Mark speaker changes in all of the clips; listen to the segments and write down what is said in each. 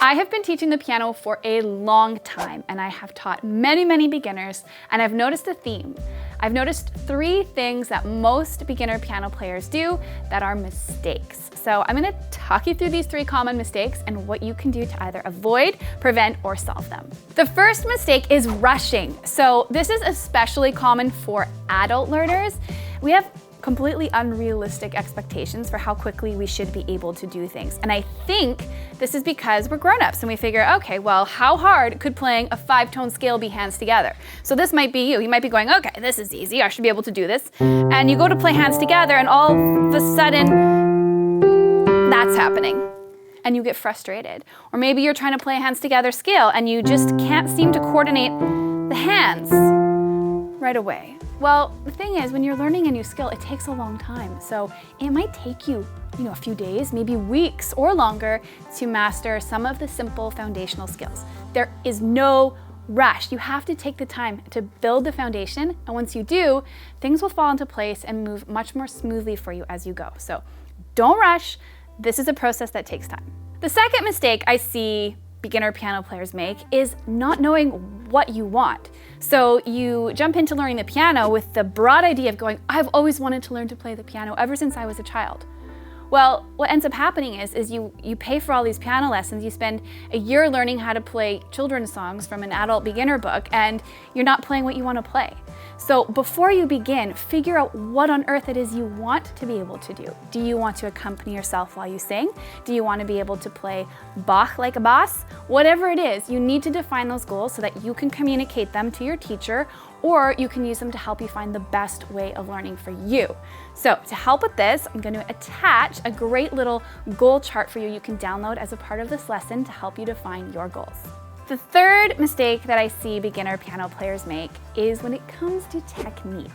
Speaker 1: I have been teaching the piano for a long time, and I have taught many beginners, and I've noticed a theme. I've noticed 3 things that most beginner piano players do that are mistakes. So I'm going to talk you through these 3 common mistakes and what you can do to either avoid, prevent, or solve them. The first mistake is rushing. So this is especially common for adult learners. We have completely unrealistic expectations for how quickly we should be able to do things. And I think this is because we're grown-ups and we figure, okay, well, how hard could playing a 5-tone scale be hands together? So this might be you. You might be going, okay, this is easy. I should be able to do this. And you go to play hands together and all of a sudden, that's happening. And you get frustrated. Or maybe you're trying to play a hands together scale and you just can't seem to coordinate the hands right away. Well, the thing is, when you're learning a new skill, it takes a long time. So it might take you, a few days, maybe weeks or longer to master some of the simple foundational skills. There is no rush. You have to take the time to build the foundation. And once you do, things will fall into place and move much more smoothly for you as you go. So don't rush. This is a process that takes time. The second mistake I see beginner piano players make is not knowing what you want. So you jump into learning the piano with the broad idea of going, I've always wanted to learn to play the piano ever since I was a child. Well, what ends up happening is you pay for all these piano lessons, you spend a year learning how to play children's songs from an adult beginner book, and you're not playing what you want to play. So before you begin, figure out what on earth it is you want to be able to do. Do you want to accompany yourself while you sing? Do you want to be able to play Bach like a boss? Whatever it is, you need to define those goals so that you can communicate them to your teacher, or you can use them to help you find the best way of learning for you. So to help with this, I'm going to attach a great little goal chart for you you can download as a part of this lesson to help you define your goals. The third mistake that I see beginner piano players make is when it comes to technique.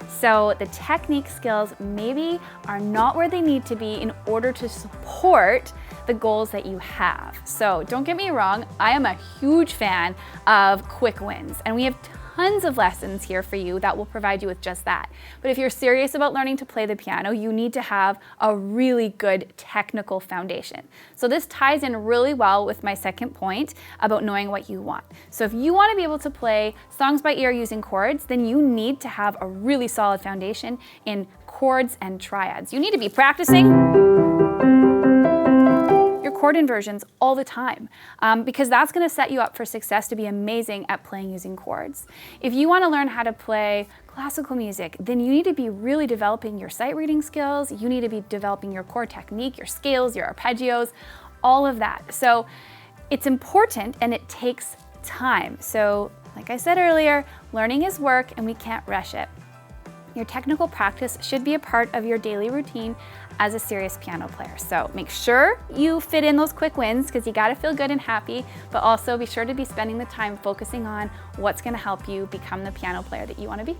Speaker 1: So the technique skills maybe are not where they need to be in order to support the goals that you have. So don't get me wrong, I am a huge fan of quick wins, and we have tons of lessons here for you that will provide you with just that. But if you're serious about learning to play the piano, you need to have a really good technical foundation. So this ties in really well with my second point about knowing what you want. So if you want to be able to play songs by ear using chords, then you need to have a really solid foundation in chords and triads. You need to be practicing chord inversions all the time because that's going to set you up for success to be amazing at playing using chords. If you want to learn how to play classical music, then you need to be really developing your sight reading skills. You need to be developing your chord technique, your scales, your arpeggios, all of that. So it's important and it takes time. So like I said earlier, learning is work and we can't rush it. Your technical practice should be a part of your daily routine as a serious piano player. So make sure you fit in those quick wins because you gotta feel good and happy, but also be sure to be spending the time focusing on what's gonna help you become the piano player that you wanna be.